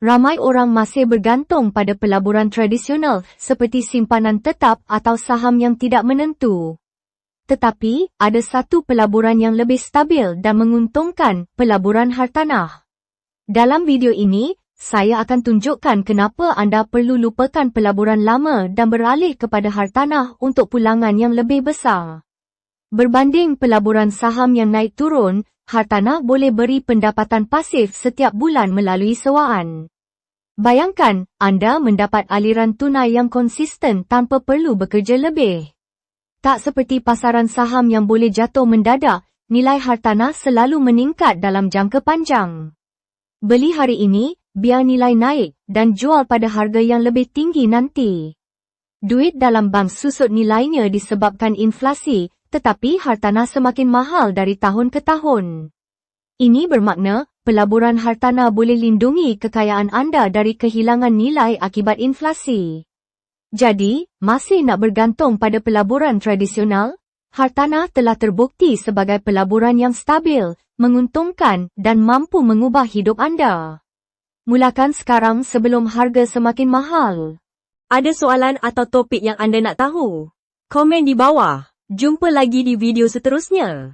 Ramai orang masih bergantung pada pelaburan tradisional seperti simpanan tetap atau saham yang tidak menentu. Tetapi, ada satu pelaburan yang lebih stabil dan menguntungkan, pelaburan hartanah. Dalam video ini, saya akan tunjukkan kenapa anda perlu lupakan pelaburan lama dan beralih kepada hartanah untuk pulangan yang lebih besar. Berbanding pelaburan saham yang naik turun, hartanah boleh beri pendapatan pasif setiap bulan melalui sewaan. Bayangkan, anda mendapat aliran tunai yang konsisten tanpa perlu bekerja lebih. Tak seperti pasaran saham yang boleh jatuh mendadak, nilai hartanah selalu meningkat dalam jangka panjang. Beli hari ini, biar nilai naik, dan jual pada harga yang lebih tinggi nanti. Duit dalam bank susut nilainya disebabkan inflasi, tetapi hartanah semakin mahal dari tahun ke tahun. Ini bermakna, pelaburan hartanah boleh lindungi kekayaan anda dari kehilangan nilai akibat inflasi. Jadi, masih nak bergantung pada pelaburan tradisional? Hartanah telah terbukti sebagai pelaburan yang stabil, menguntungkan dan mampu mengubah hidup anda. Mulakan sekarang sebelum harga semakin mahal. Ada soalan atau topik yang anda nak tahu? Komen di bawah. Jumpa lagi di video seterusnya.